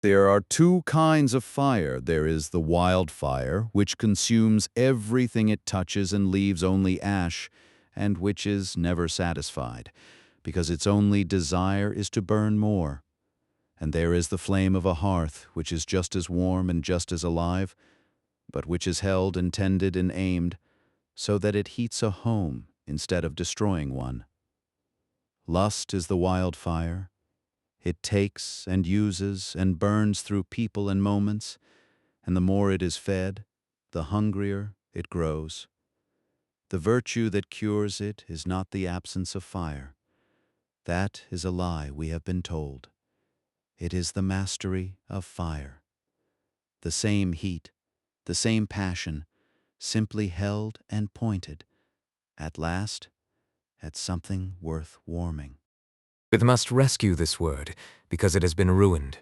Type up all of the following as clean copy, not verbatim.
There are two kinds of fire. There is the wildfire, which consumes everything it touches and leaves only ash, and which is never satisfied, because its only desire is to burn more. And there is the flame of a hearth, which is just as warm and just as alive, but which is held and tended and aimed, so that it heats a home instead of destroying one. Lust is the wildfire. It takes and uses and burns through people and moments, and the more it is fed, the hungrier it grows. The virtue that cures it is not the absence of fire. That is a lie we have been told. It is the mastery of fire. The same heat, the same passion, simply held and pointed, at last, at something worth warming. We must rescue this word because it has been ruined.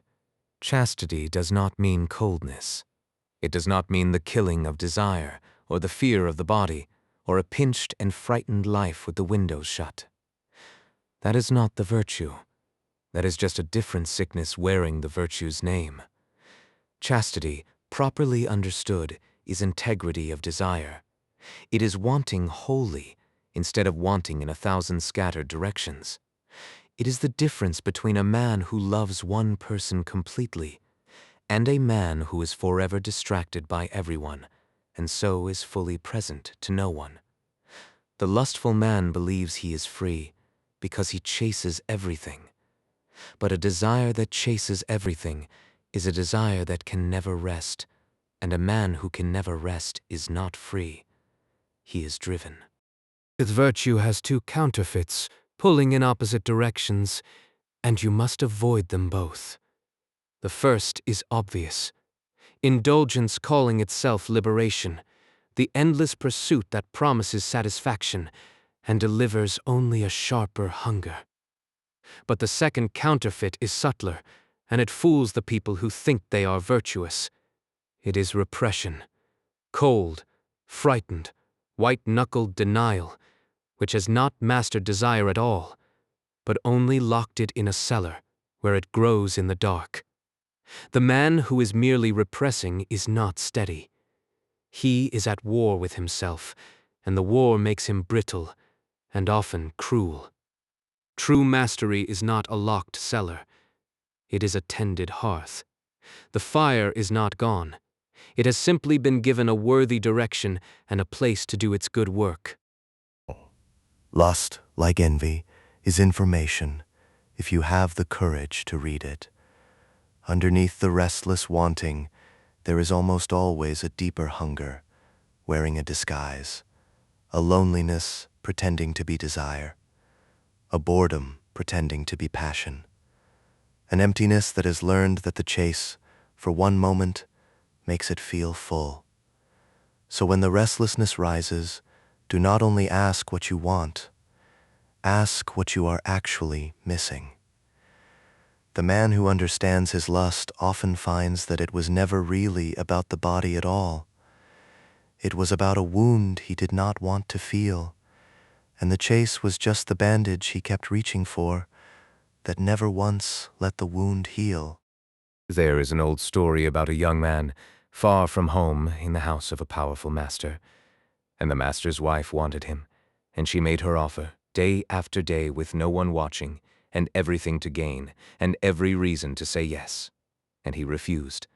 Chastity does not mean coldness. It does not mean the killing of desire or the fear of the body or a pinched and frightened life with the windows shut. That is not the virtue. That is just a different sickness wearing the virtue's name. Chastity, properly understood, is integrity of desire. It is wanting wholly instead of wanting in 1,000 scattered directions. It is the difference between a man who loves one person completely and a man who is forever distracted by everyone and so is fully present to no one. The lustful man believes he is free because he chases everything. But a desire that chases everything is a desire that can never rest, and a man who can never rest is not free. He is driven. With virtue has two counterfeits, pulling in opposite directions, and you must avoid them both. The first is obvious. Indulgence calling itself liberation, the endless pursuit that promises satisfaction and delivers only a sharper hunger. But the second counterfeit is subtler, and it fools the people who think they are virtuous. It is repression, cold, frightened, white-knuckled denial, which has not mastered desire at all, but only locked it in a cellar where it grows in the dark. The man who is merely repressing is not steady. He is at war with himself, and the war makes him brittle and often cruel. True mastery is not a locked cellar. It is a tended hearth. The fire is not gone. It has simply been given a worthy direction and a place to do its good work. Lust, like envy, is information, if you have the courage to read it. Underneath the restless wanting, there is almost always a deeper hunger, wearing a disguise, a loneliness pretending to be desire, a boredom pretending to be passion, an emptiness that has learned that the chase, for one moment, makes it feel full. So when the restlessness rises, do not only ask what you want, ask what you are actually missing. The man who understands his lust often finds that it was never really about the body at all. It was about a wound he did not want to feel, and the chase was just the bandage he kept reaching for that never once let the wound heal. There is an old story about a young man far from home in the house of a powerful master, and the master's wife wanted him, and she made her offer day after day with no one watching and everything to gain and every reason to say yes, and he refused,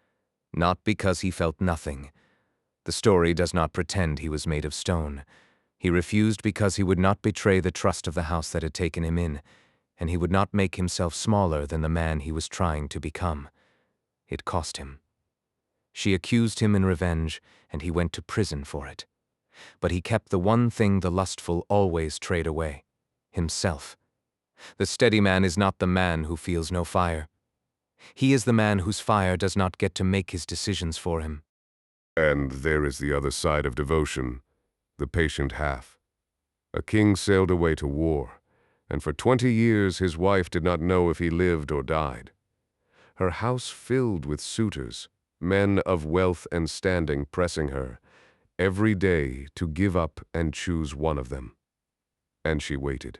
not because he felt nothing. The story does not pretend he was made of stone. He refused because he would not betray the trust of the house that had taken him in, and he would not make himself smaller than the man he was trying to become. It cost him. She accused him in revenge, and he went to prison for it. But he kept the one thing the lustful always trade away: himself. The steady man is not the man who feels no fire. He is the man whose fire does not get to make his decisions for him. And there is the other side of devotion, the patient half. A king sailed away to war, and for 20 years his wife did not know if he lived or died. Her house filled with suitors, men of wealth and standing pressing her, every day to give up and choose one of them. And she waited,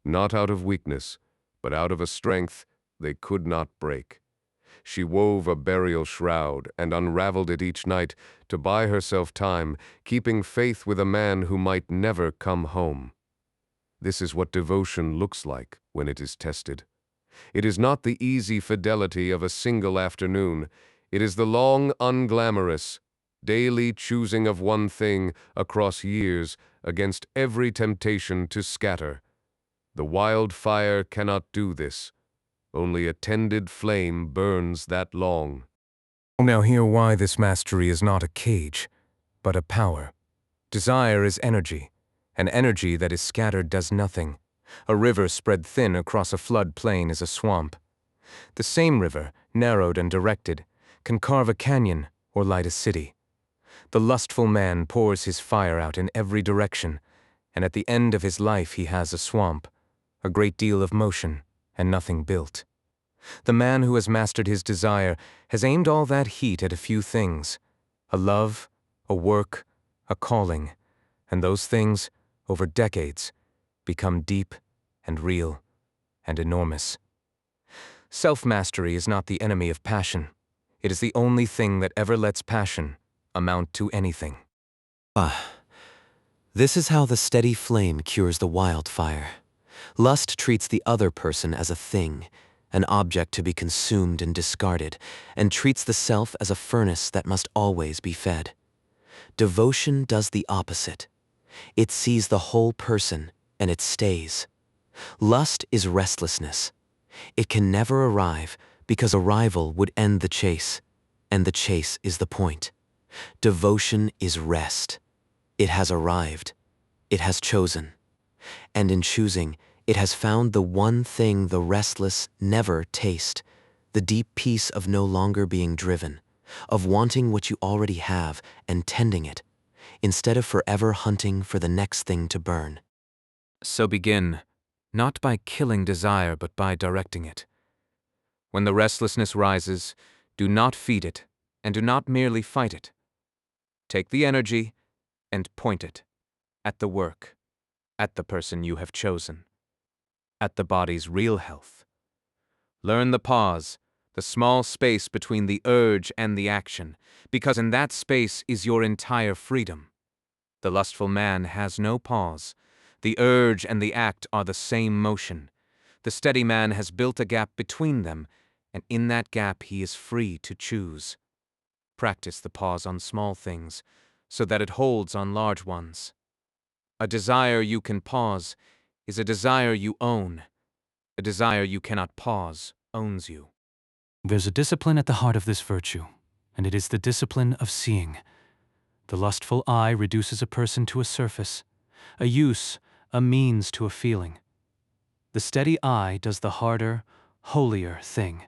not out of weakness, but out of a strength they could not break. She wove a burial shroud and unraveled it each night to buy herself time, keeping faith with a man who might never come home. This is what devotion looks like when it is tested. It is not the easy fidelity of a single afternoon. It is the long, unglamorous, daily choosing of one thing across years against every temptation to scatter. The wildfire cannot do this. Only a tended flame burns that long. Now hear why this mastery is not a cage, but a power. Desire is energy. An energy that is scattered does nothing. A river spread thin across a flood plain is a swamp. The same river, narrowed and directed, can carve a canyon or light a city. The lustful man pours his fire out in every direction, and at the end of his life he has a swamp, a great deal of motion, and nothing built. The man who has mastered his desire has aimed all that heat at a few things, a love, a work, a calling, and those things, over decades, become deep and real and enormous. Self-mastery is not the enemy of passion. It is the only thing that ever lets passion amount to anything. This is how the steady flame cures the wildfire. Lust treats the other person as a thing, an object to be consumed and discarded, and treats the self as a furnace that must always be fed. Devotion does the opposite. It sees the whole person, and it stays. Lust is restlessness. It can never arrive because arrival would end the chase, and the chase is the point. Devotion is rest. It has arrived. It has chosen. And in choosing, it has found the one thing the restless never taste, the deep peace of no longer being driven, of wanting what you already have and tending it, instead of forever hunting for the next thing to burn. So begin, not by killing desire, but by directing it. When the restlessness rises, do not feed it, and do not merely fight it. Take the energy and point it at the work, at the person you have chosen, at the body's real health. Learn the pause, the small space between the urge and the action, because in that space is your entire freedom. The lustful man has no pause. The urge and the act are the same motion. The steady man has built a gap between them, and in that gap he is free to choose. Practice the pause on small things, so that it holds on large ones. A desire you can pause is a desire you own. A desire you cannot pause owns you. There's a discipline at the heart of this virtue, and it is the discipline of seeing. The lustful eye reduces a person to a surface, a use, a means to a feeling. The steady eye does the harder, holier thing.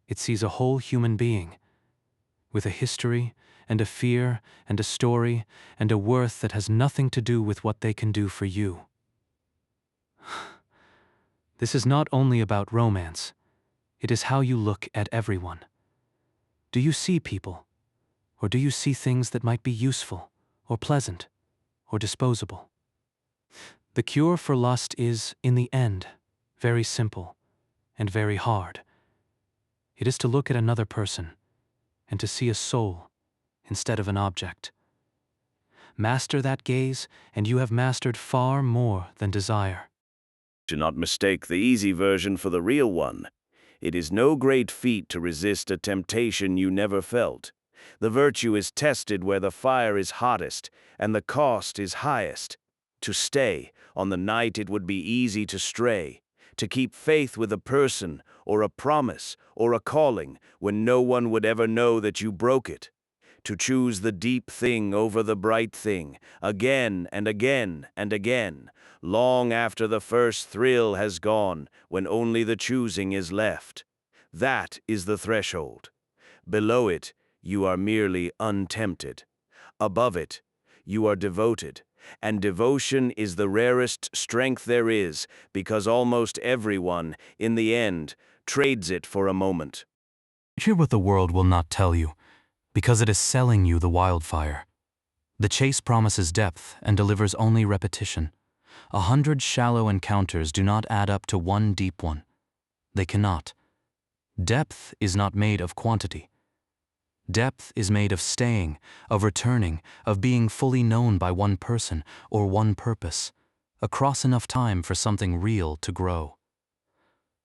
It sees a whole human being, with a history and a fear and a story and a worth that has nothing to do with what they can do for you. This is not only about romance. It is how you look at everyone. Do you see people? Or do you see things that might be useful, or pleasant, or disposable? The cure for lust is, in the end, very simple and very hard. It is to look at another person and to see a soul instead of an object. Master that gaze, and you have mastered far more than desire. Do not mistake the easy version for the real one. It is no great feat to resist a temptation you never felt. The virtue is tested where the fire is hottest and the cost is highest. To stay on the night it would be easy to stray, to keep faith with a person or a promise or a calling when no one would ever know that you broke it. To choose the deep thing over the bright thing, again and again and again, long after the first thrill has gone, when only the choosing is left. That is the threshold. Below it, you are merely untempted. Above it, you are devoted. And devotion is the rarest strength there is, because almost everyone, in the end, trades it for a moment. Hear what the world will not tell you, because it is selling you the wildfire. The chase promises depth and delivers only repetition. 100 shallow encounters do not add up to one deep one. They cannot. Depth is not made of quantity. Depth is made of staying, of returning, of being fully known by one person or one purpose, across enough time for something real to grow.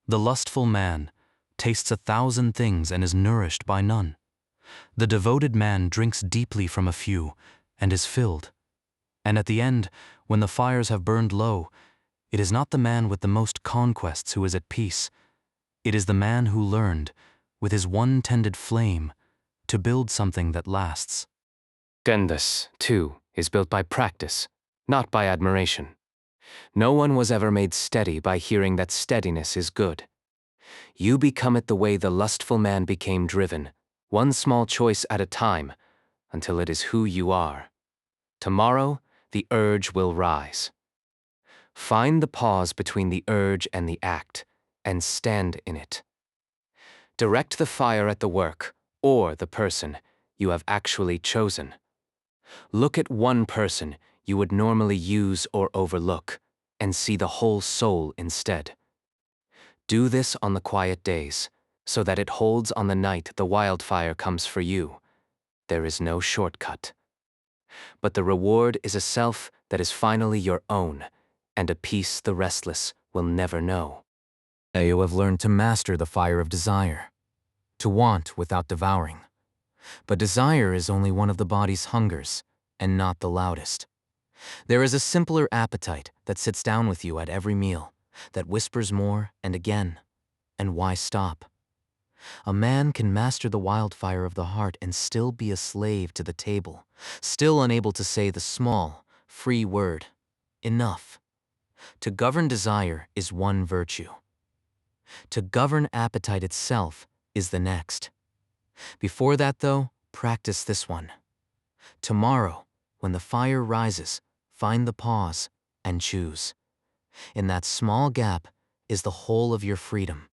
The lustful man tastes 1,000 things and is nourished by none. The devoted man drinks deeply from a few and is filled. And at the end, when the fires have burned low, it is not the man with the most conquests who is at peace. It is the man who learned, with his one tended flame, to build something that lasts. Gendus, too, is built by practice, not by admiration. No one was ever made steady by hearing that steadiness is good. You become it the way the lustful man became driven, one small choice at a time, until it is who you are. Tomorrow, the urge will rise. Find the pause between the urge and the act, and stand in it. Direct the fire at the work, or the person, you have actually chosen. Look at one person you would normally use or overlook, and see the whole soul instead. Do this on the quiet days, so that it holds on the night the wildfire comes for you. There is no shortcut. But the reward is a self that is finally your own, and a peace the restless will never know. You have learned to master the fire of desire, to want without devouring. But desire is only one of the body's hungers, and not the loudest. There is a simpler appetite that sits down with you at every meal, that whispers more and again. And why stop? A man can master the wildfire of the heart and still be a slave to the table, still unable to say the small, free word, enough. To govern desire is one virtue. To govern appetite itself is the next. Before that, though, practice this one. Tomorrow, when the fire rises, find the pause and choose. In that small gap is the whole of your freedom.